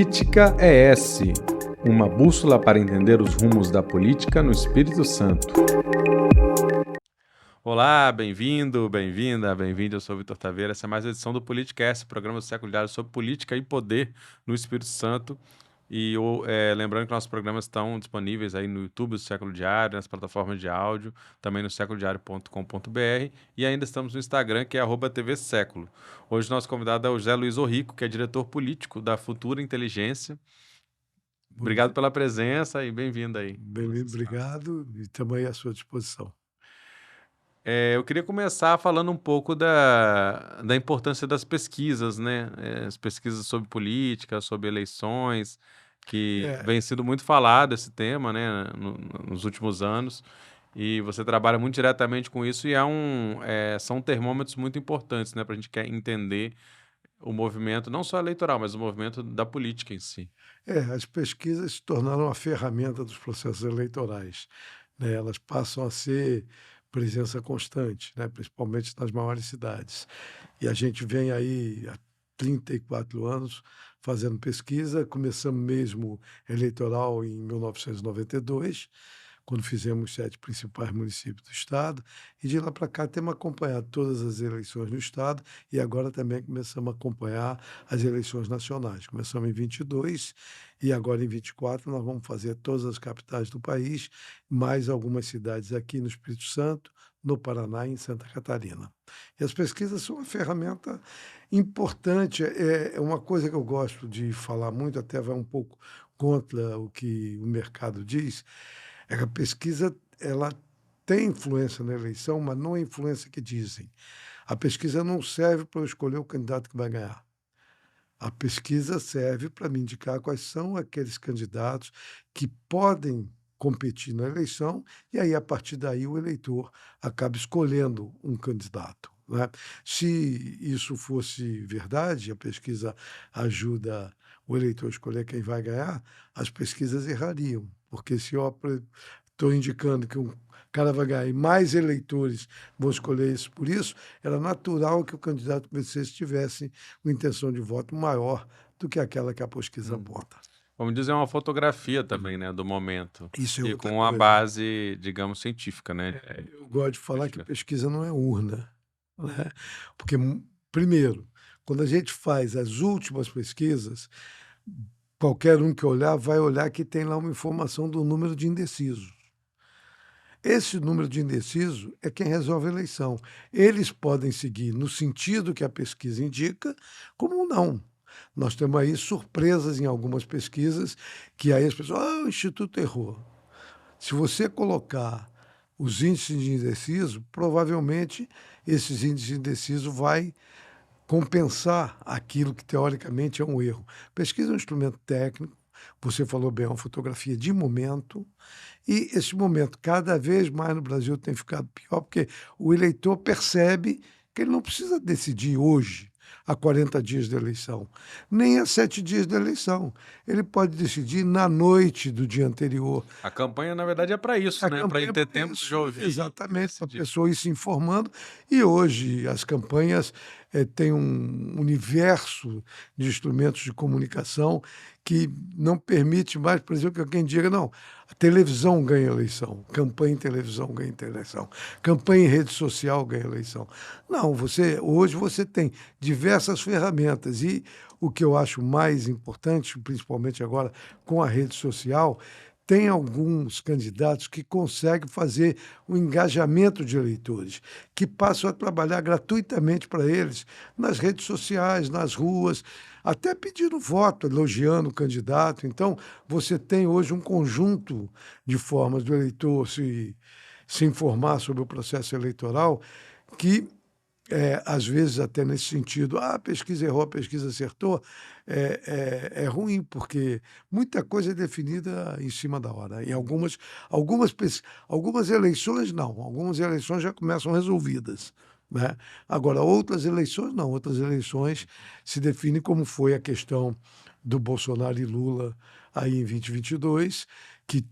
Política ES, uma bússola para entender os rumos da política no Espírito Santo. Olá, bem-vindo, bem-vinda, bem-vindo. Eu sou o Vitor Taveira. Essa é mais uma edição do Política ES, programa do século diário sobre política e poder no Espírito Santo. E lembrando que nossos programas estão disponíveis aí no YouTube do Século Diário, nas plataformas de áudio, também no seculodiario.com.br, e ainda estamos no Instagram, que é @tvséculo. Hoje nosso convidado é o José Luiz Orrico, que é diretor político da Futura Inteligência. Obrigado pela presença e bem-vindo aí. Bem-vindo, obrigado, e também à sua disposição. Eu queria começar falando um pouco da importância das pesquisas, né? As pesquisas sobre política, sobre eleições, que vem sido muito falado esse tema, né, nos últimos anos, e você trabalha muito diretamente com isso e são termômetros muito importantes, né, para a gente quer entender o movimento, não só eleitoral, mas o movimento da política em si. As pesquisas se tornaram uma ferramenta dos processos eleitorais, né? Elas passam a ser presença constante, né? Principalmente nas maiores cidades. E a gente vem aí há 34 anos fazendo pesquisa, começamos mesmo eleitoral em 1992, quando fizemos 7 principais municípios do estado, e de lá para cá temos acompanhado todas as eleições no estado e agora também começamos a acompanhar as eleições nacionais. Começamos em 22 e agora em 24 nós vamos fazer todas as capitais do país, mais algumas cidades aqui no Espírito Santo, no Paraná e em Santa Catarina. E as pesquisas são uma ferramenta importante, é uma coisa que eu gosto de falar muito, até vai um pouco contra o que o mercado diz, é que a pesquisa ela tem influência na eleição, mas não é a influência que dizem. A pesquisa não serve para eu escolher o candidato que vai ganhar. A pesquisa serve para me indicar quais são aqueles candidatos que podem competir na eleição, e aí, a partir daí, o eleitor acaba escolhendo um candidato, né? Se isso fosse verdade, a pesquisa ajuda o eleitor a escolher quem vai ganhar, as pesquisas errariam, porque se eu estou indicando que um cara vai ganhar e mais eleitores vão escolher isso por isso, era natural que o candidato que vencesse tivesse uma intenção de voto maior do que aquela que a pesquisa aponta. Vamos dizer, uma fotografia também, né, do momento. Isso é E outra com a coisa. base, digamos, científica, né? Eu gosto de falar que pesquisa não é urna, né? Porque, primeiro, quando a gente faz as últimas pesquisas, qualquer um que olhar vai olhar que tem lá uma informação do número de indecisos. Esse número de indeciso é quem resolve a eleição. Eles podem seguir no sentido que a pesquisa indica, como não. Nós temos aí surpresas em algumas pesquisas, que aí as pessoas, o Instituto errou. Se você colocar os índices de indeciso, provavelmente esses índices de indeciso vai compensar aquilo que teoricamente é um erro. Pesquisa é um instrumento técnico, você falou bem, é uma fotografia de momento, e esse momento cada vez mais no Brasil tem ficado pior, porque o eleitor percebe que ele não precisa decidir hoje, a 40 dias da eleição, nem a 7 dias da eleição. Ele pode decidir na noite do dia anterior. A campanha, na verdade, é para isso, né? Para ele ter tempo de ouvir. Exatamente, para a pessoa ir se informando. E hoje as campanhas têm um universo de instrumentos de comunicação que não permite mais, por exemplo, que alguém diga, não, a televisão ganha eleição, campanha em televisão ganha eleição, campanha em rede social ganha eleição. Não, hoje você tem diversas ferramentas e o que eu acho mais importante, principalmente agora com a rede social, tem alguns candidatos que conseguem fazer o engajamento de eleitores, que passam a trabalhar gratuitamente para eles nas redes sociais, nas ruas, até pedindo voto, elogiando o candidato. Então, você tem hoje um conjunto de formas do eleitor se informar sobre o processo eleitoral que às vezes até nesse sentido, a pesquisa errou, a pesquisa acertou, é ruim, porque muita coisa é definida em cima da hora. Em algumas eleições, não. Algumas eleições já começam resolvidas, né? Agora, outras eleições, não. Outras eleições se definem como foi a questão do Bolsonaro e Lula aí em 2022, que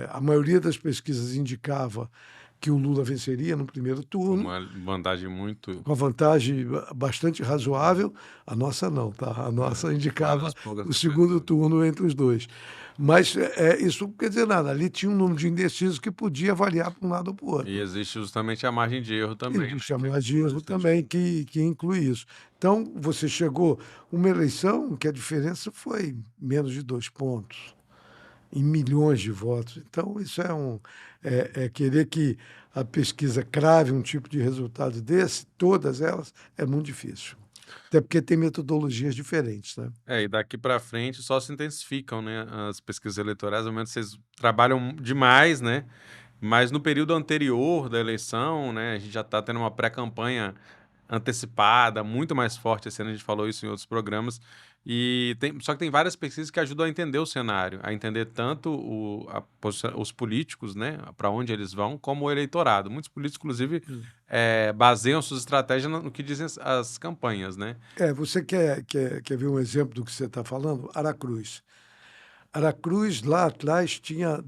a maioria das pesquisas indicava que o Lula venceria no primeiro turno, Uma vantagem muito. com a vantagem bastante razoável. A nossa não, tá? A nossa indicava Várias poucas o segundo pessoas. turno entre os dois. Mas isso não quer dizer nada. Ali tinha um número de indecisos que podia variar para um lado ou para o E outro. existe justamente a margem de erro também, né? Existe a Que é margem de erro bastante. também que inclui isso. Então, você chegou uma eleição que a diferença foi menos de 2 pontos, em milhões de votos. Então, isso é querer que a pesquisa crave um tipo de resultado desse, todas elas, é muito difícil. Até porque tem metodologias diferentes, né? E daqui para frente só se intensificam, né, as pesquisas eleitorais, no momento que vocês trabalham demais, né? Mas no período anterior da eleição, né, a gente já está tendo uma pré-campanha antecipada, muito mais forte esse ano, a gente falou isso em outros programas, só que tem várias pesquisas que ajudam a entender o cenário, a entender tanto os políticos, né, para onde eles vão, como o eleitorado. Muitos políticos, inclusive, Hum. baseiam suas estratégias no que dizem as campanhas, né? Você quer ver um exemplo do que você está falando? Aracruz. Aracruz, lá atrás, tinha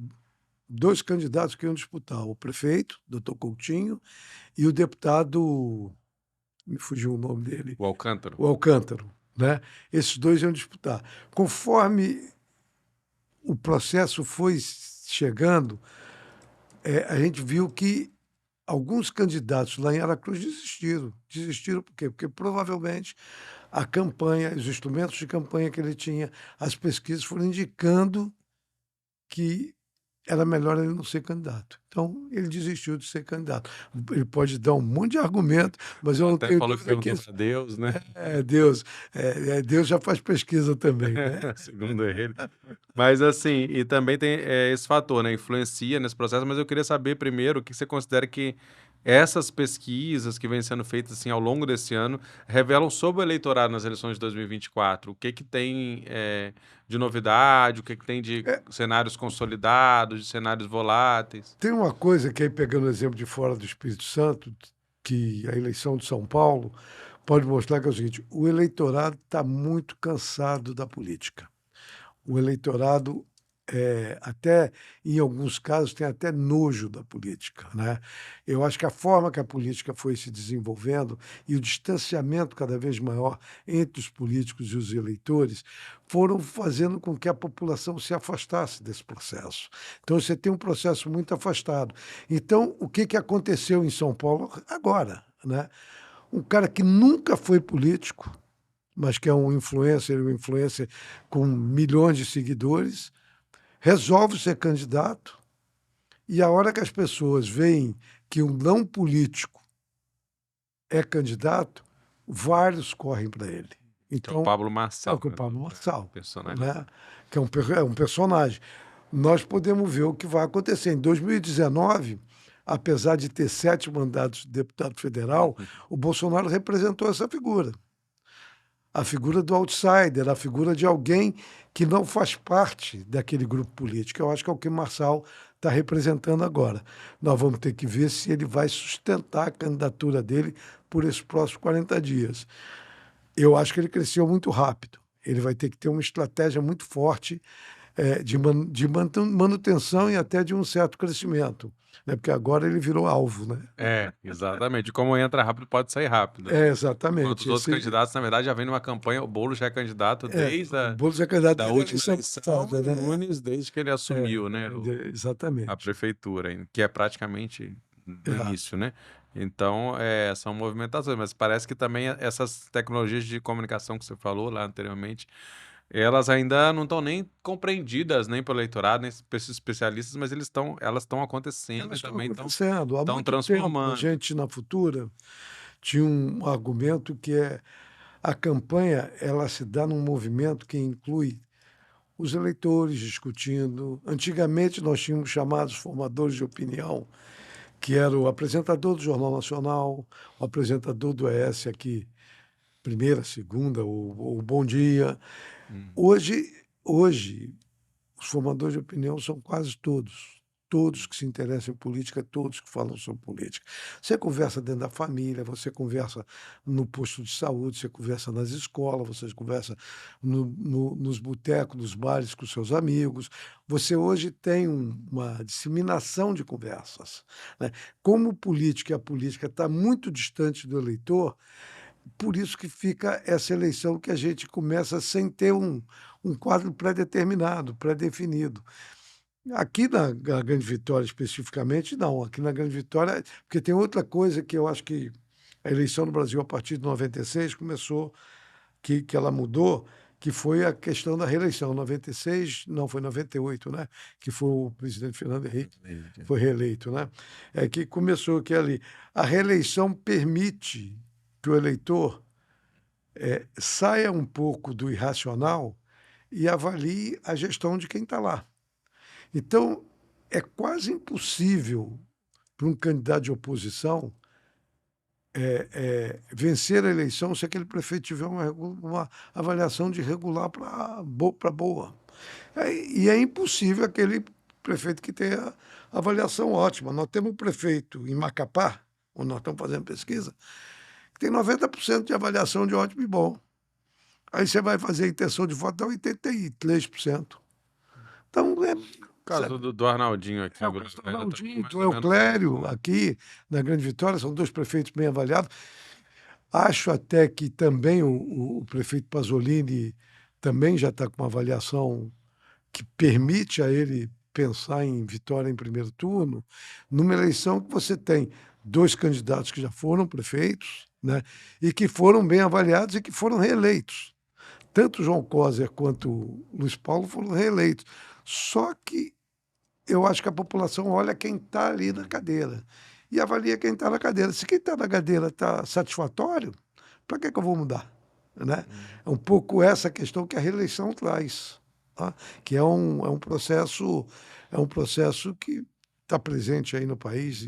dois candidatos que iam disputar, o prefeito, doutor Coutinho, e o deputado, me fugiu o nome dele, O Alcântara. o Alcântaro, né? Esses dois iam disputar. Conforme o processo foi chegando, a gente viu que alguns candidatos lá em Aracruz desistiram. Desistiram por quê? Porque provavelmente a campanha, os instrumentos de campanha que ele tinha, as pesquisas foram indicando que era melhor ele não ser candidato. Então, ele desistiu de ser candidato. Ele pode dar um monte de argumento, mas eu não Até tenho falou que dúvida que perguntou para Deus, né? Deus, Deus já faz pesquisa também, né? Segundo ele. Mas assim, e também tem esse fator, né? Influencia nesse processo, mas eu queria saber primeiro o que você considera que essas pesquisas que vêm sendo feitas assim, ao longo desse ano revelam sobre o eleitorado nas eleições de 2024. O que que tem de novidade, o que que tem de É, cenários consolidados, de cenários voláteis. tem uma coisa que aí, pegando o exemplo de fora do Espírito Santo, que a eleição de São Paulo pode mostrar que é o seguinte: o eleitorado está muito cansado da política. O eleitorado, até em alguns casos, tem até nojo da política, né? Eu acho que a forma que a política foi se desenvolvendo e o distanciamento cada vez maior entre os políticos e os eleitores foram fazendo com que a população se afastasse desse processo. Então, você tem um processo muito afastado. Então, o que aconteceu em São Paulo agora, né? Um cara que nunca foi político, mas que é um influencer com milhões de seguidores, resolve ser candidato, e a hora que as pessoas veem que um não político é candidato, vários correm para ele. Que é o Então, Pablo é o Marçal, que o né? Pablo Marçal, Personalidade. né? Que é um personagem. Nós podemos ver o que vai acontecer. Em 2019, apesar de ter 7 mandatos de deputado federal, o Bolsonaro representou essa figura. A figura do outsider, a figura de alguém que não faz parte daquele grupo político. Eu acho que é o que o Marçal está representando agora. Nós vamos ter que ver se ele vai sustentar a candidatura dele por esses próximos 40 dias. Eu acho que ele cresceu muito rápido. Ele vai ter que ter uma estratégia muito forte de manutenção e até de um certo crescimento, né? Porque agora ele virou alvo, né? Exatamente. Como entra rápido, pode sair rápido, né? Enquanto os Exatamente. outros candidatos, na verdade, já vem numa campanha, o Boulos já é candidato desde O Boulos é candidato da desde a última eleição eleição, passada, e o né? Nunes desde que ele assumiu, né, a Exatamente. prefeitura, que é praticamente no É. início, né? Então, são movimentações, mas parece que também essas tecnologias de comunicação que você falou lá anteriormente, elas ainda não estão nem compreendidas nem pelo eleitorado, nem pelos especialistas, mas elas estão acontecendo Elas e estão também acontecendo. Há estão muito tempo, a transformando. gente, na Futura, tinha um argumento que a campanha ela se dá num movimento que inclui os eleitores discutindo. Antigamente, nós tínhamos chamados formadores de opinião, que era o apresentador do Jornal Nacional, o apresentador do ES aqui, primeira, segunda, o Bom Dia. Hum. Hoje, os formadores de opinião são quase todos. todos que se interessam em política, todos que falam sobre política. Você conversa dentro da família, você conversa no posto de saúde, você conversa nas escolas, você conversa nos botecos, nos bares com seus amigos. Você hoje tem uma disseminação de conversas, né? Como o político e a política está muito distante do eleitor, por isso que fica essa eleição que a gente começa sem ter um quadro pré-determinado, pré-definido. Aqui na Grande Vitória, especificamente, não. Aqui na Grande Vitória, porque tem outra coisa que eu acho que a eleição no Brasil, a partir de 96, começou, que ela mudou, que foi a questão da reeleição. 96, não, foi 98, né? Que foi o presidente Fernando Henrique, foi reeleito, né? É que começou que ali. A reeleição permite que o eleitor saia um pouco do irracional e avalie a gestão de quem está lá. Então, é quase impossível para um candidato de oposição vencer a eleição se aquele prefeito tiver uma avaliação de regular para boa. E é impossível aquele prefeito que tenha avaliação ótima. Nós temos um prefeito em Macapá, onde nós estamos fazendo pesquisa, que tem 90% de avaliação de ótimo e bom. Aí você vai fazer a intenção de voto, dá 83%. Então, O caso do Arnaldinho aqui no o Brasil. Arnaldinho, do Euclério, aqui na Grande Vitória, são dois prefeitos bem avaliados. Acho até que também o prefeito Pasolini também já está com uma avaliação que permite a ele pensar em vitória em primeiro turno, numa eleição que você tem dois candidatos que já foram prefeitos, né, e que foram bem avaliados e que foram reeleitos. Tanto João Coser quanto o Luiz Paulo foram reeleitos. Só que eu acho que a população olha quem está ali na cadeira e avalia quem está na cadeira. Se quem está na cadeira está satisfatório, para que eu vou mudar? Né? É um pouco essa questão que a reeleição traz, tá? Que é um processo que está presente aí no país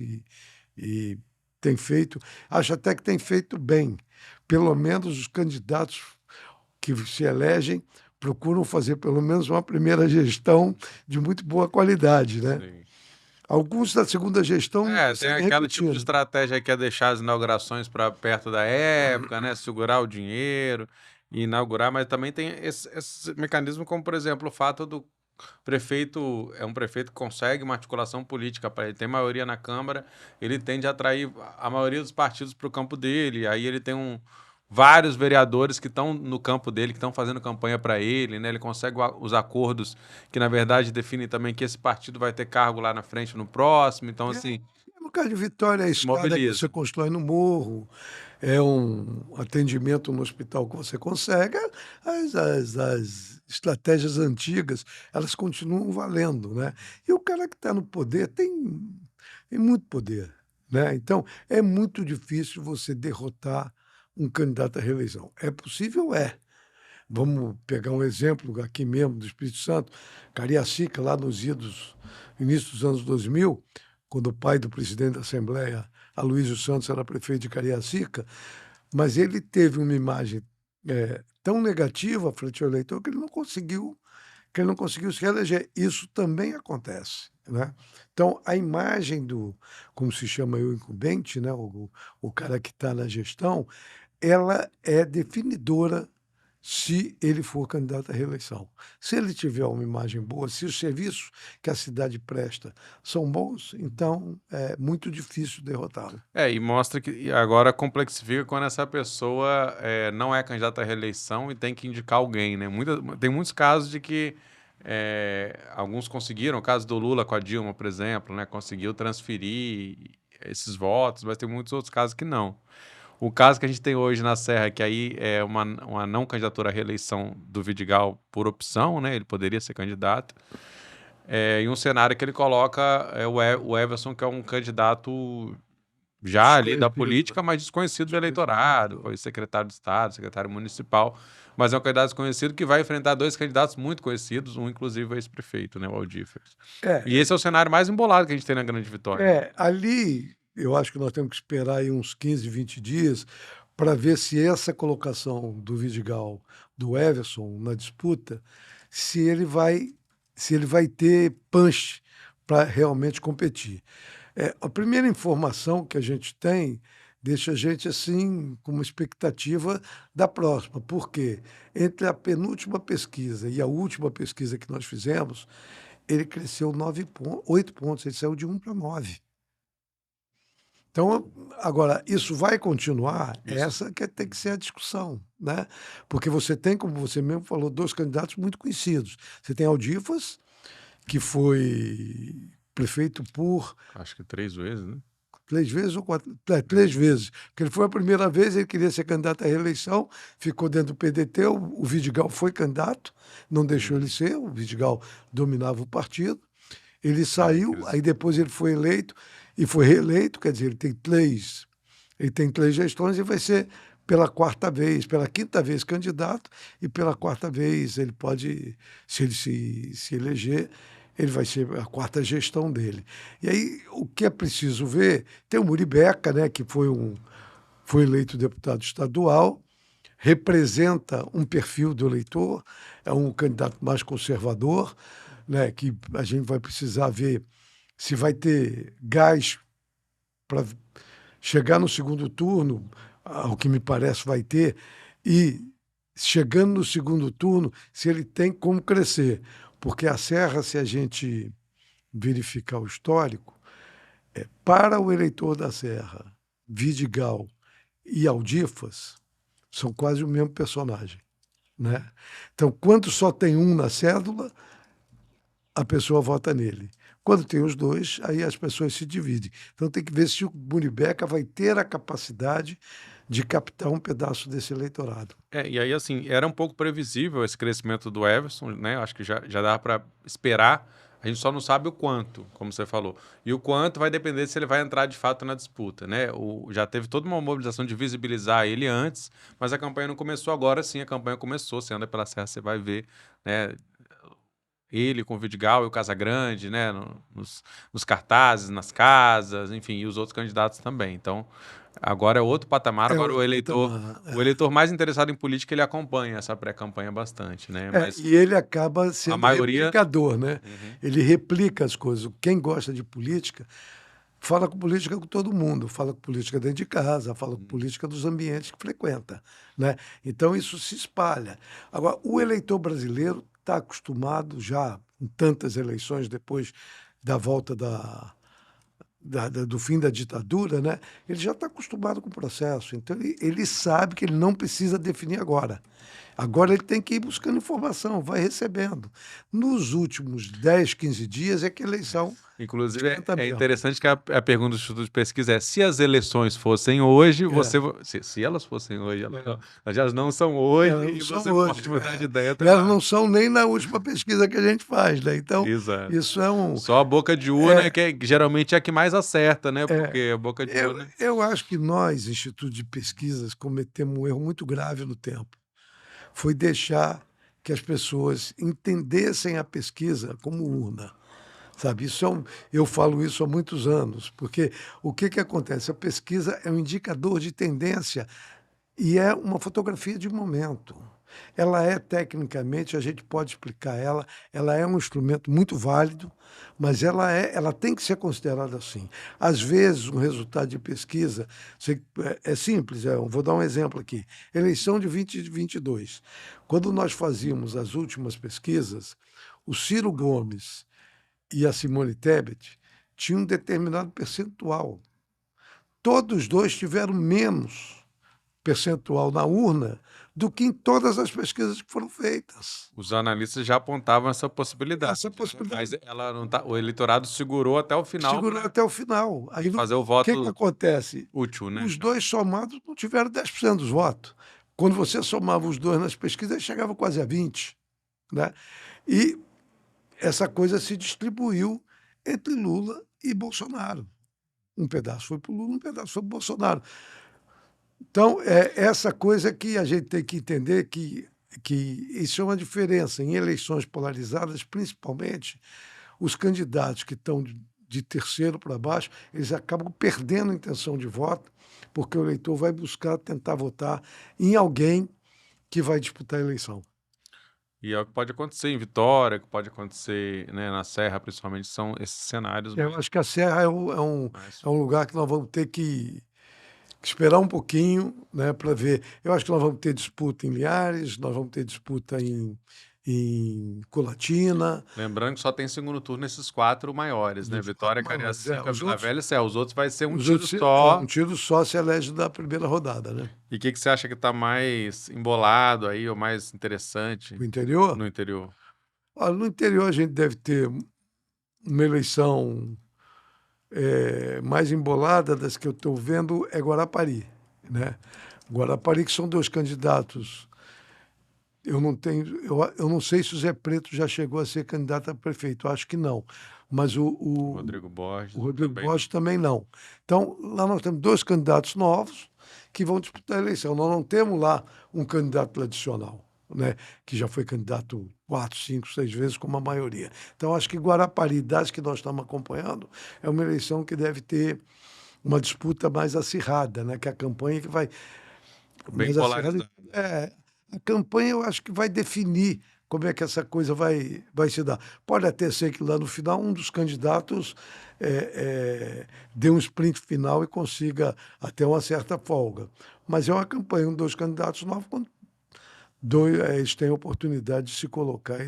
e tem feito, acho até que tem feito bem. Pelo menos os candidatos que se elegem procuram fazer pelo menos uma primeira gestão de muito boa qualidade, né? Sim. Alguns da segunda gestão tem aquele tipo de estratégia que é deixar as inaugurações para perto da época, né? Segurar o dinheiro e inaugurar, mas também tem esse mecanismo, como, por exemplo, o fato do prefeito, é um prefeito que consegue uma articulação política para ele, tem maioria na Câmara, ele tende a atrair a maioria dos partidos para o campo dele, aí ele tem vários vereadores que estão no campo dele, que estão fazendo campanha para ele, né? Ele consegue os acordos que, na verdade, definem também que esse partido vai ter cargo lá na frente no próximo. Então, assim, no caso de Vitória, a escada que mobiliza. você constrói no morro, é um atendimento no hospital que você consegue. As estratégias antigas, elas continuam valendo, né? E o cara que está no poder tem muito poder, né? Então, é muito difícil você derrotar um candidato à reeleição. É possível? É. Vamos pegar um exemplo aqui mesmo do Espírito Santo, Cariacica, lá nos início dos anos 2000, quando o pai do presidente da Assembleia, Aloysio Santos, era prefeito de Cariacica, mas ele teve uma imagem tão negativa frente ao eleitor que ele não conseguiu se reeleger. Isso também acontece, né? Então, a imagem como se chama o incumbente, né, o cara que está na gestão, ela é definidora se ele for candidato à reeleição. Se ele tiver uma imagem boa, se os serviços que a cidade presta são bons, então é muito difícil derrotá-lo. E mostra que agora complexifica quando essa pessoa não é candidata à reeleição e tem que indicar alguém, né? Tem muitos casos de que alguns conseguiram, o caso do Lula com a Dilma, por exemplo, né? Conseguiu transferir esses votos, mas tem muitos outros casos que não. O caso que a gente tem hoje na Serra, que aí é uma não candidatura à reeleição do Vidigal por opção, né? Ele poderia ser candidato. Em um cenário que ele coloca o Everson, que é um candidato já ali da política, mas desconhecido do eleitorado, foi secretário de Estado, secretário municipal, mas é um candidato desconhecido que vai enfrentar dois candidatos muito conhecidos, um inclusive é ex-prefeito, né, o Aldíferes. E esse é o cenário mais embolado que a gente tem na Grande Vitória. Ali eu acho que nós temos que esperar aí uns 15, 20 dias para ver se essa colocação do Vidigal, do Everson na disputa, se ele vai ter punch para realmente competir. A primeira informação que a gente tem deixa a gente, assim, com uma expectativa da próxima, porque entre a penúltima pesquisa e a última pesquisa que nós fizemos, ele cresceu 8 pontos, ele saiu de 1 para 9. Então, agora, isso vai continuar? Isso. Essa que tem que ser a discussão, né? Porque você tem, como você mesmo falou, 2 candidatos muito conhecidos. Você tem Aldifas, que foi prefeito por Acho que 3 vezes, né? 3 vezes ou 4, 3 vezes, porque ele foi a primeira vez, ele queria ser candidato à reeleição, ficou dentro do PDT, o Vidigal foi candidato, não deixou ele ser, o Vidigal dominava o partido, ele saiu, aí depois ele foi eleito e foi reeleito, quer dizer, ele tem 3 gestões e vai ser pela 4ª vez, pela 5ª vez candidato e pela 4ª vez ele pode, se ele se eleger, ele vai ser a 4ª gestão dele. E aí, o que é preciso ver, tem o Muribeca, né, que foi eleito deputado estadual, representa um perfil do eleitor, é um candidato mais conservador, né, que a gente vai precisar ver se vai ter gás para chegar no segundo turno, ao que me parece vai ter, e chegando no segundo turno, se ele tem como crescer. Porque a Serra, se a gente verificar o histórico, para o eleitor da Serra, Vidigal e Aldifas são quase o mesmo personagem, né? Então, quando só tem um na cédula, a pessoa vota nele. Quando tem os dois, aí as pessoas se dividem. Então tem que ver se o Muribeca vai ter a capacidade de captar um pedaço desse eleitorado. E aí, assim, era um pouco previsível esse crescimento do Everson, né? Acho que já dá para esperar. A gente só não sabe o quanto, como você falou. E o quanto vai depender se ele vai entrar de fato na disputa, né? Já teve toda uma mobilização de visibilizar ele antes, mas a campanha não começou agora. Sim, a campanha começou. Você anda pela Serra, você vai ver, né? Ele com o Vidigal e o Casagrande, né? Nos cartazes, nas casas, enfim, e os outros candidatos também. Então, agora é outro patamar. Agora o eleitor mais interessado em política, ele acompanha essa pré-campanha bastante, né? Mas E ele acaba a sendo maioria... replicador, né? Uhum. Ele replica as coisas. Quem gosta de política fala com política com todo mundo, fala com política dentro de casa, fala com política dos ambientes que frequenta, né? Então isso se espalha. Agora, o eleitor brasileiro está acostumado já, em tantas eleições depois da volta do fim da ditadura, né? Ele já está acostumado com o processo, então ele sabe que ele não precisa definir agora. Agora ele tem que ir buscando informação, vai recebendo. Nos últimos 10, 15 dias é que a eleição... Inclusive, esquenta é mesmo. interessante que a pergunta do Instituto de Pesquisa é: se as eleições fossem hoje, se elas fossem hoje, elas não são hoje, Elas não e são você hoje, pode mudar de ideia. Elas não são nem na última pesquisa que a gente faz, né? Então, Exato. isso é um... Só a boca de urna que geralmente é a que mais acerta, né? Porque a boca de urna... Eu acho que nós, Instituto de Pesquisas, cometemos um erro muito grave no tempo. Foi deixar que as pessoas entendessem a pesquisa como urna. Sabe, eu falo isso há muitos anos, porque o que acontece? A pesquisa é um indicador de tendência e é uma fotografia de momento. Ela é, tecnicamente, a gente pode explicar ela é um instrumento muito válido, mas ela tem que ser considerada assim. Às vezes, um resultado de pesquisa é simples, eu vou dar um exemplo aqui. Eleição de 2022. Quando nós fazíamos as últimas pesquisas, o Ciro Gomes e a Simone Tebet tinham um determinado percentual. Todos os dois tiveram menos percentual na urna do que em todas as pesquisas que foram feitas. Os analistas já apontavam essa possibilidade. Mas ela não tá, o eleitorado segurou até o final. Segurou até o final. Aí, fazer o voto que acontece? útil, né? Os dois somados não tiveram 10% dos votos. Quando você somava os dois nas pesquisas, chegava quase a 20%. Né? E essa coisa se distribuiu entre Lula e Bolsonaro. Um pedaço foi para o Lula, um pedaço foi para o Bolsonaro. Então, essa coisa que a gente tem que entender que isso é uma diferença. Em eleições polarizadas, principalmente, os candidatos que estão de terceiro para baixo, eles acabam perdendo a intenção de voto, porque o eleitor vai buscar tentar votar em alguém que vai disputar a eleição. E é o que pode acontecer em Vitória, que pode acontecer, né, na Serra, principalmente, são esses cenários Eu acho que a Serra mais é um lugar que nós vamos ter que esperar um pouquinho, né, para ver. Eu acho que nós vamos ter disputa em Linhares, nós vamos ter disputa em Colatina. lembrando que só tem segundo turno nesses 4 maiores, né, Dos quatro Vitória, maiores. É, Cariacica, Vila Velha e Serra. Os outros vai ser um os tiro outros um só. tiro só se elege da primeira rodada, né? E o que você acha que está mais embolado aí, ou mais interessante O interior. no interior? Olha, no interior a gente deve ter uma eleição mais embolada das que eu estou vendo é Guarapari, né? Guarapari, que são dois candidatos. Eu não sei se o Zé Preto já chegou a ser candidato a prefeito, acho que não. Mas Rodrigo o Borges Rodrigo também não. Borges também não. Então, lá nós temos dois candidatos novos que vão disputar a eleição. Nós não temos lá um candidato tradicional, né, que já foi candidato 4, 5, 6 vezes, como a maioria. Então, acho que Guarapari, das que nós estamos acompanhando, é uma eleição que deve ter uma disputa mais acirrada, né, que é a campanha que vai Bem mais acirrada. polarizado. A campanha eu acho que vai definir como é que essa coisa vai se dar. Pode até ser que lá no final um dos candidatos dê um sprint final e consiga até uma certa folga. Mas é uma campanha, dois candidatos novos, quando eles têm a oportunidade de se colocar e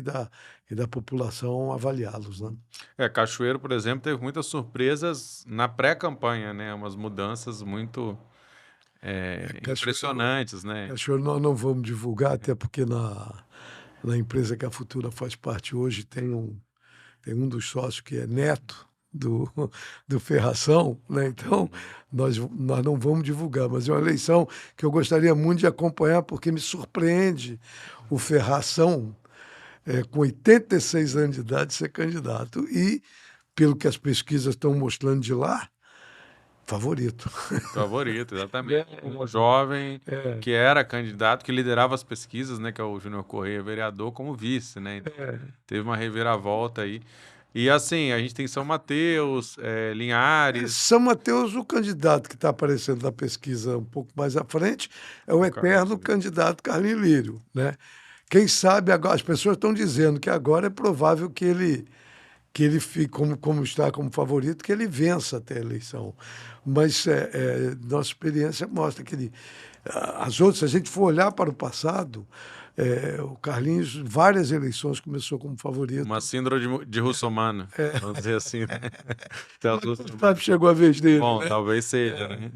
da população avaliá-los, né? Cachoeiro, por exemplo, teve muitas surpresas na pré-campanha, né? Umas mudanças muito Cachoeiro, impressionantes, né? Cachoeiro nós não vamos divulgar, até porque na empresa que a Futura faz parte hoje tem um dos sócios que é neto do, do Ferração, né? Então nós não vamos divulgar, mas é uma eleição que eu gostaria muito de acompanhar, porque me surpreende o Ferração, com 86 anos de idade, ser candidato. E, pelo que as pesquisas estão mostrando de lá, favorito. Favorito, exatamente. Um jovem que era candidato, que liderava as pesquisas, né? Que é o Júnior Correia, vereador, como vice, né? Então, teve uma reviravolta aí. E assim, a gente tem São Mateus, Linhares. São Mateus, o candidato que está aparecendo na pesquisa um pouco mais à frente, é o eterno candidato Carlinhos Lírio, né? Quem sabe agora, as pessoas estão dizendo que agora é provável que ele fique, como está como favorito, que ele vença até a eleição. Mas nossa experiência mostra que as outras, se a gente for olhar para o passado, o Carlinhos, várias eleições, começou como favorito. Uma síndrome de russomano, vamos dizer assim, né? Então, Sabe, chegou a vez dele. bom, né? talvez seja, né?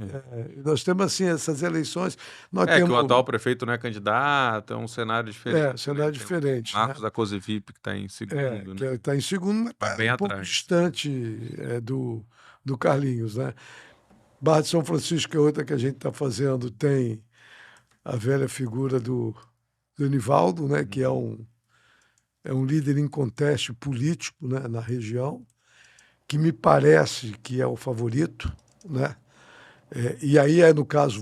Nós temos, assim, essas eleições. Nós Que temos o atual prefeito não é candidato, é um cenário diferente. cenário Tem o diferente, né? Marcos da Cosevip, que está em segundo, Que né? está em segundo, mas Tá está bem um pouco atrás. distante do Carlinhos, né? Barra de São Francisco é outra que a gente está fazendo, tem a velha figura do Nivaldo, né, que é um líder inconteste político, né, na região, que me parece que é o favorito, né? E aí, no caso,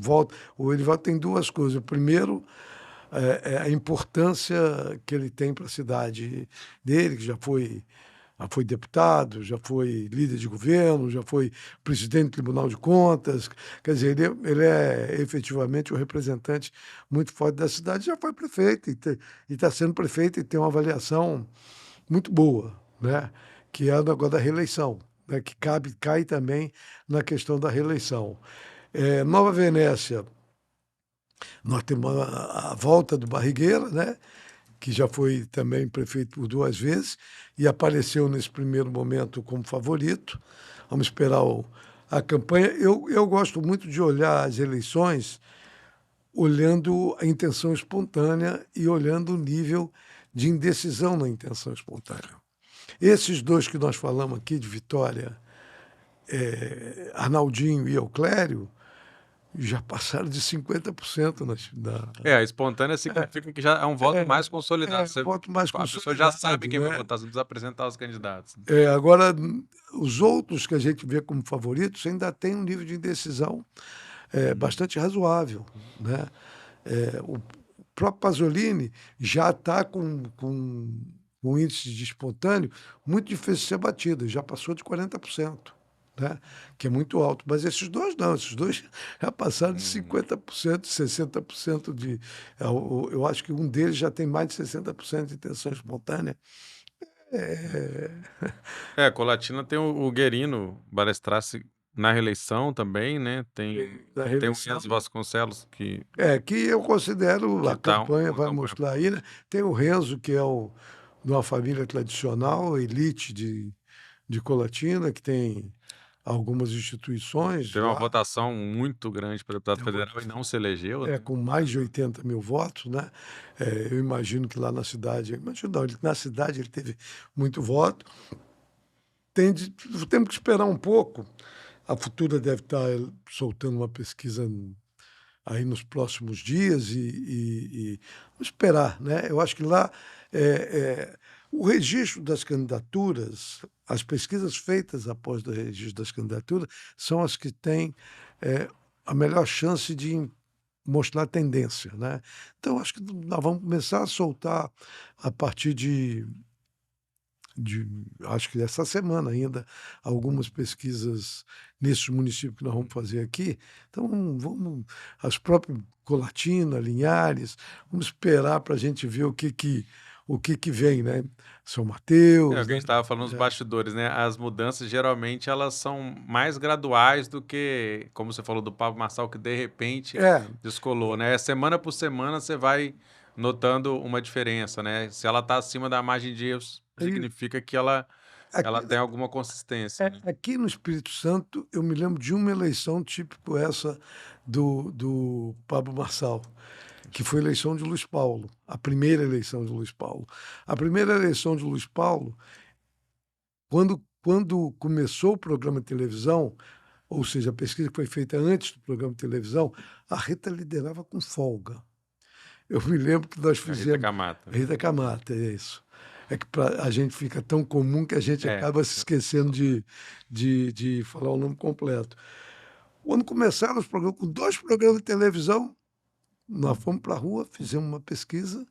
o Nivaldo tem duas coisas. Primeiro, a importância que ele tem para a cidade dele, que já foi deputado, já foi líder de governo, já foi presidente do Tribunal de Contas. Quer dizer, ele é efetivamente um representante muito forte da cidade, já foi prefeito e está sendo prefeito e tem uma avaliação muito boa, né? Que é o negócio da reeleição, né? Que cai também na questão da reeleição. Nova Venécia, nós temos a volta do Barrigueira, né? Que já foi também prefeito por 2 vezes e apareceu nesse primeiro momento como favorito. Vamos esperar a campanha. Eu gosto muito de olhar as eleições olhando a intenção espontânea e olhando o nível de indecisão na intenção espontânea. Esses dois que nós falamos aqui, de Vitória, Arnaldinho e Euclério, já passaram de 50% A espontânea significa que já é um voto mais consolidado. voto mais A pessoa já consolidado, sabe quem vai né? votar, você não precisa apresentar os candidatos. Agora, os outros que a gente vê como favoritos ainda tem um nível de indecisão bastante razoável, né? O próprio Pasolini já está com um índice de espontâneo muito difícil de ser batido, já passou de 40%. né, que é muito alto. Mas esses dois não, esses dois já passaram de Uhum. 50%, 60% de. Eu acho que um deles já tem mais de 60% de intenção espontânea. É, É, Colatina tem o Guerino Balestrace na reeleição também, né? da Tem o reeleição. Enzo Vasconcelos, Que eu considero, que a tá campanha uma vai campanha. mostrar aí, né? Tem o Renzo, que é de uma família tradicional, elite de Colatina, que tem algumas instituições Teve uma lá, votação muito grande para deputado tem uma federal e votação, não se elegeu, né? com mais de 80.000 votos, né? Eu imagino que lá na cidade, imagino não, na cidade ele teve muito voto. Temos que esperar um pouco. A Futura deve estar soltando uma pesquisa aí nos próximos dias e vamos esperar, né? Eu acho que lá o registro das candidaturas, as pesquisas feitas após o registro das candidaturas são as que têm eh, a melhor chance de mostrar tendência, né? Então acho que nós vamos começar a soltar a partir de acho que essa semana ainda, algumas pesquisas nesses municípios que nós vamos fazer aqui. Então, vamos as próprias Colatina, Linhares, vamos esperar para a gente ver o que vem, né. São É o Mateus, que a né. gente estava falando nos bastidores, né? As mudanças geralmente elas são mais graduais do que, como você falou do Pablo Marçal, que de repente É, descolou, né? Semana por semana você vai notando uma diferença, né? Se ela está acima da margem de erros, aí significa que ela aqui tem alguma consistência, né? aqui no Espírito Santo, eu me lembro de uma eleição típico essa do Pablo Marçal, que foi a eleição de Luiz Paulo, a primeira eleição de Luiz Paulo. A primeira eleição de Luiz Paulo, quando começou o programa de televisão, ou seja, a pesquisa que foi feita antes do programa de televisão, a Rita liderava com folga. Eu me lembro que nós A Rita fizemos. Camata. Rita Camata, é isso. É que a gente fica tão comum que a gente É. acaba se esquecendo de falar o nome completo. Quando começaram os programas, com 2 programas de televisão, nós fomos para a rua, fizemos uma pesquisa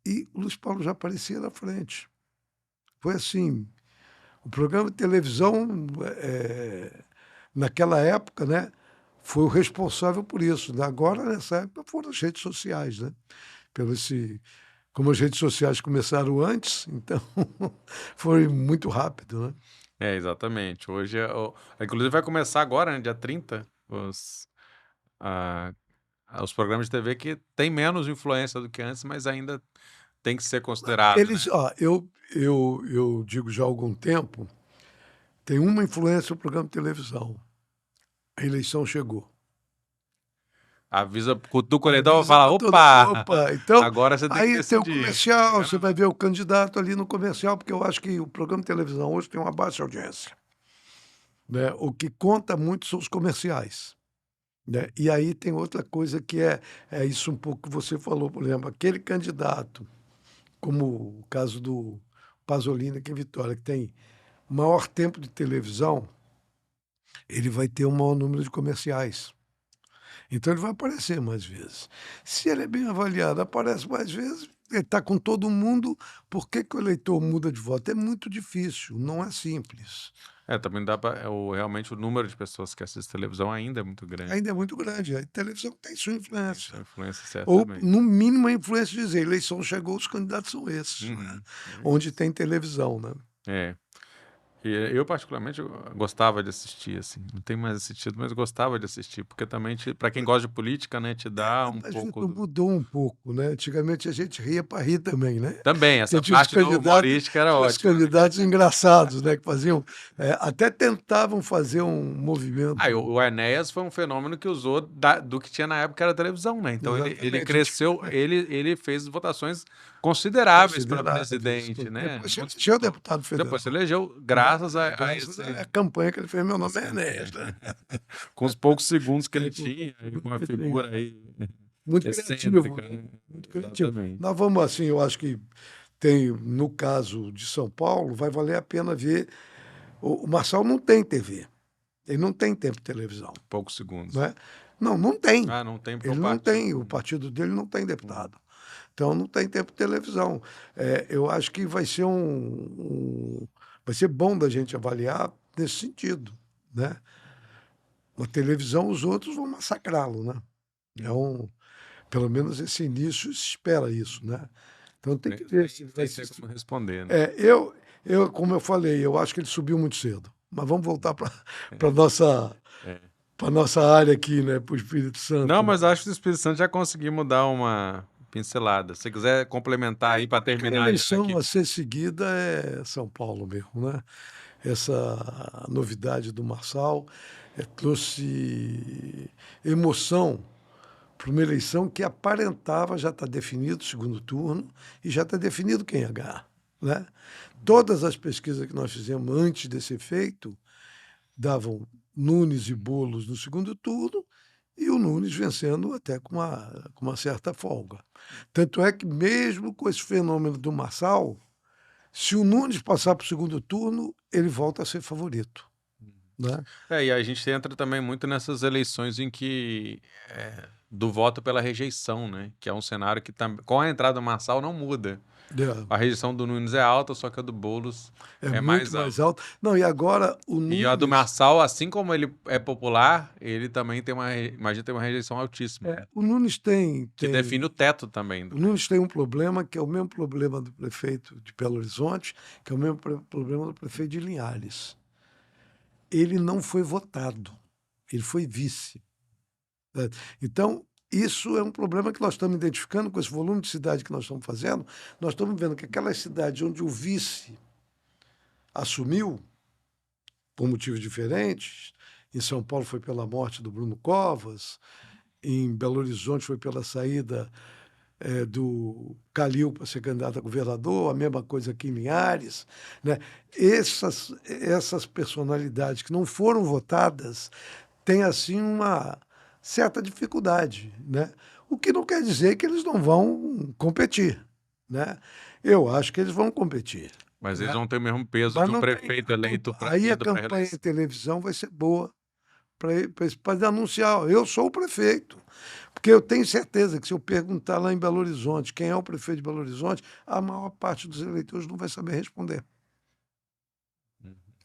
e o Luiz Paulo já aparecia na frente. Foi assim, o programa de televisão, naquela época, né, foi o responsável por isso, né. Agora, nessa época, foram as redes sociais, né, pelo esse como as redes sociais começaram antes, então foi muito rápido, né. É, exatamente. Hoje, inclusive vai começar agora, né, dia 30, ah, os programas de TV que têm menos influência do que antes, mas ainda tem que ser considerado, né? Eu digo já há algum tempo, tem uma influência o programa de televisão, a eleição chegou. Avisa, cutuca o corredor e Avisa fala: para todo opa, opa, então, agora você tem que aí tem o decidir. comercial, Chega você não. vai ver o candidato ali no comercial, porque eu acho que o programa de televisão hoje tem uma baixa audiência, né, o que conta muito são os comerciais, né. E aí tem outra coisa que é isso um pouco que você falou, por exemplo, aquele candidato, como o caso do Pasolini aqui em Vitória, que tem maior tempo de televisão, ele vai ter um maior número de comerciais. Então ele vai aparecer mais vezes. Se ele é bem avaliado, aparece mais vezes, ele está com todo mundo, por que que o eleitor muda de voto? É muito difícil, não é simples. É, também dá para. Realmente o número de pessoas que assistem televisão ainda é muito grande. Ainda é muito grande, a televisão tem sua Tem influência. sua influência Ou, certamente. no mínimo, a influência de dizer, a eleição chegou, os candidatos são esses, né? Uhum. É Onde isso. tem televisão, né? É. E eu particularmente eu gostava de assistir, assim, não tenho mais assistido, mas gostava de assistir, porque também para quem gosta de política, né, te dá um Mas pouco Vitor, do mudou um pouco, né? Antigamente a gente ria para rir também, né? também, Porque essa parte do humorística era tinha os ótima, né. candidatos engraçados, né? Que faziam, até tentavam fazer um movimento. E o Enéas foi um fenômeno que usou do que tinha na época, que era a televisão, né, então ele Exatamente, cresceu, ele fez votações consideráveis para consideráveis. presidente, né, Depois se não elegeu disputou. deputado Depois se federal, elegeu né? graças a Graças esse à campanha que ele fez, meu nome é esse Enéas, né? com os poucos segundos que ele Com tinha, e com uma que tem. figura aí Muito criativo, excêntrica, né? né. Muito criativo. Exatamente. Nós vamos assim, eu acho que tem, no caso de São Paulo, vai valer a pena ver. O Marçal não tem TV, ele não tem tempo de televisão, Poucos segundos. né? Não, não tem. Ah, não tem porque é o Ele não partido. tem, o partido dele não tem Uhum. deputado. Então não tem tempo de televisão. Eu acho que vai ser bom da gente avaliar nesse sentido. né? Na televisão, os outros vão massacrá-lo, né? É pelo menos esse início se espera isso, né? Então tem que ver se vai Tem se... como responder, né? É, como eu falei, eu acho que ele subiu muito cedo. Mas vamos voltar para nossa É. para nossa área aqui, né? Para o Espírito Não, Santo. mas acho que o Espírito Santo já conseguimu dar uma pincelada. Se você quiser complementar aí para A terminar já eleição aqui. a ser seguida é São Paulo mesmo, né? Essa novidade do Marçal trouxe emoção para uma eleição que aparentava já estar definido o segundo turno e já está definido quem ia ganhar, né? Todas as pesquisas que nós fizemos antes desse efeito davam Nunes e Boulos no segundo turno e o Nunes vencendo até com uma certa folga. Tanto é que, mesmo com esse fenômeno do Marçal, se o Nunes passar para o segundo turno, ele volta a ser favorito, né? E a gente entra também muito nessas eleições em que do voto pela rejeição, né? Que é um cenário que com a entrada do Marçal não muda. A rejeição do Nunes é alta, só que a do Boulos É é muito mais mais alta. alto. Não, e agora o E a do Nunes... Marçal, assim como ele é popular, ele também tem imagina, tem uma rejeição altíssima, O Nunes que define o teto também. O Nunes tem um problema que é o mesmo problema do prefeito de Belo Horizonte, que é o mesmo problema do prefeito de Linhares. Ele não foi votado, ele foi vice, né? Então, isso é um problema que nós estamos identificando com esse volume de cidade que nós estamos fazendo. Nós estamos vendo que aquelas cidades onde o vice assumiu, por motivos diferentes, em São Paulo foi pela morte do Bruno Covas, em Belo Horizonte foi pela saída do Calil para ser candidato a governador, a mesma coisa aqui em Linhares, né? Essas personalidades que não foram votadas têm, assim, uma certa dificuldade, né? O que não quer dizer que eles não vão competir, né? Eu acho que eles vão competir. Mas Né? eles vão ter o mesmo peso Mas que o não tem... prefeito eleito Aí a indo para campanha em reeleição. televisão vai ser boa para anunciar, eu sou o prefeito. Porque eu tenho certeza que se eu perguntar lá em Belo Horizonte quem é o prefeito de Belo Horizonte, a maior parte dos eleitores não vai saber responder.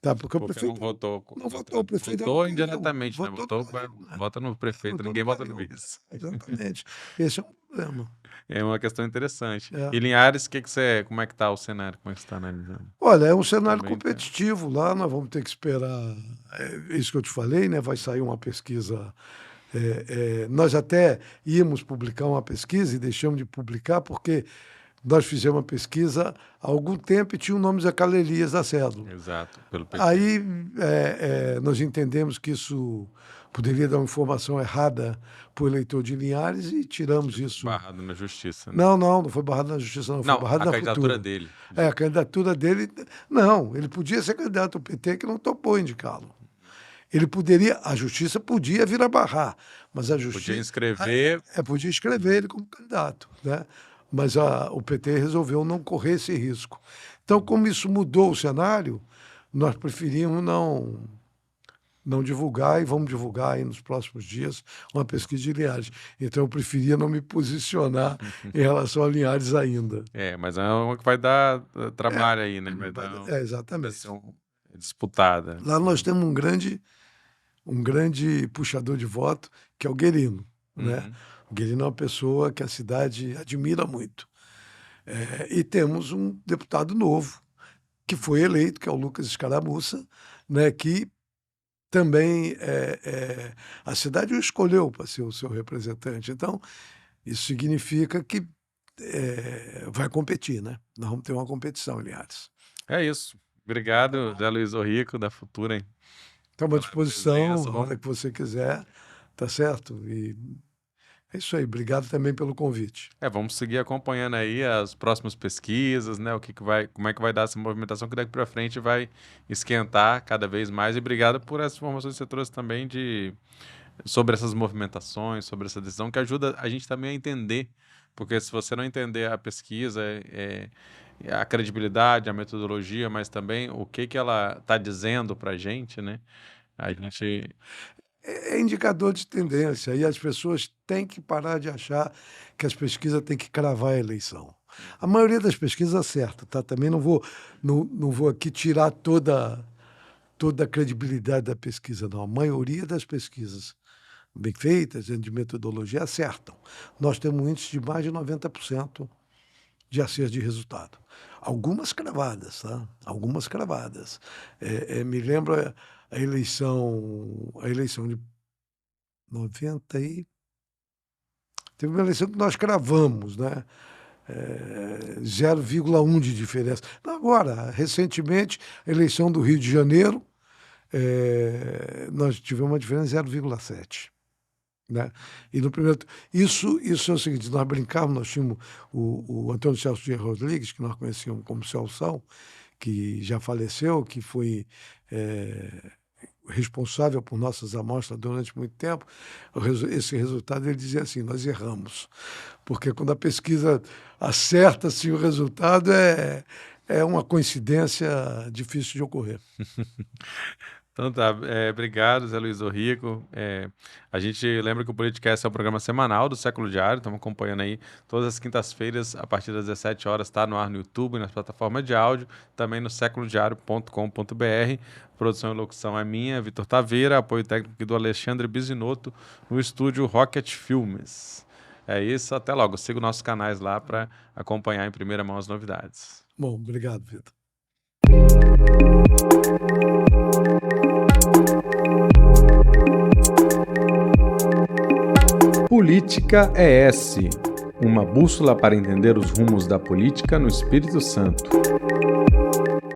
Tá? Porque o Porque não prefeito votou. não votou, o prefeito Votou votou eu, indiretamente, né? votou Votou, eu, né? vota no prefeito, Votou ninguém vota no eu. vice. Exatamente. Esse é um problema. É uma questão interessante. É. E Linhares, como é que tá o cenário? Como é que você está analisando? Olha, é um cenário Também tá. competitivo lá, nós vamos ter que esperar. Isso que eu te falei, né? Vai sair uma pesquisa. Nós até íamos publicar uma pesquisa e deixamos de publicar porque nós fizemos uma pesquisa há algum tempo e tinha o nome de Zacarias Elias da cédula. Exato, pelo PT. Aí nós entendemos que isso poderia dar uma informação errada para o eleitor de Linhares e tiramos isso. Barrado na justiça, né? Não foi barrado na justiça, não. Foi Não, barrado a na candidatura Futura. dele. A candidatura dele... Não, ele podia ser candidato ao PT que não topou indicá-lo. Ele poderia... A justiça podia vir a barrar, mas a justiça... Podia inscrever... podia inscrever ele como candidato, né? Mas o PT resolveu não correr esse risco. Então, como isso mudou o cenário, nós preferimos não divulgar e vamos divulgar aí nos próximos dias uma pesquisa de Linhares. Então, eu preferia não me posicionar em relação a Linhares ainda. Mas é uma que vai dar trabalho aí, né? Exatamente. Vai ser disputada. Lá nós temos um grande puxador de voto, que é o Guerino, né? O Guerino é uma pessoa que a cidade admira muito. E temos um deputado novo, que foi eleito, que é o Lucas Escaramuça, né? Que também a cidade o escolheu para ser o seu representante. Então, isso significa que vai competir, né? Nós vamos ter uma competição, Linhares. É isso. Obrigado, Zé Luiz Orrico, da Futura. Estamos à disposição, a hora que você quiser, tá certo? E é isso aí, obrigado também pelo convite. Vamos seguir acompanhando aí as próximas pesquisas, né? Como é que vai dar essa movimentação, que daqui para frente vai esquentar cada vez mais. E obrigado por essas informações que você trouxe também sobre essas movimentações, sobre essa decisão, que ajuda a gente também a entender. Porque se você não entender a pesquisa, a credibilidade, a metodologia, mas também o que ela está dizendo para a gente, né? A gente... É indicador de tendência e as pessoas têm que parar de achar que as pesquisas têm que cravar a eleição. A maioria das pesquisas acerta, tá? Também não vou aqui tirar toda toda a credibilidade da pesquisa, não. A maioria das pesquisas bem feitas, de metodologia, acertam. Nós temos um índice de mais de 90% de acerto de resultado. Algumas cravadas, tá? Algumas cravadas. Me lembro a eleição de 90 e... Teve uma eleição que nós cravamos, né? 0,1 de diferença. Agora, recentemente, a eleição do Rio de Janeiro, nós tivemos uma diferença de 0,7. Né? E no primeiro... Isso é o seguinte, nós brincávamos, nós tínhamos o Antônio Celso Dias Rodrigues, que nós conhecíamos como Celção, que já faleceu, que foi responsável por nossas amostras durante muito tempo. Esse resultado, ele dizia assim, nós erramos. Porque quando a pesquisa acerta-se o resultado, é uma coincidência difícil de ocorrer. Então tá, obrigado, Zé Luiz Orrico. A gente lembra que o Politicast é um programa semanal do Século Diário, estamos acompanhando aí todas as quintas-feiras, a partir das 17 horas, está no ar no YouTube, nas plataformas de áudio, também no seculodiario.com.br. Produção e locução é minha, Vitor Taveira, apoio técnico do Alexandre Bisinotto, no estúdio Rocket Filmes. É isso, até logo. Siga os nossos canais lá para acompanhar em primeira mão as novidades. Bom, obrigado, Vitor. Política ES, uma bússola para entender os rumos da política no Espírito Santo.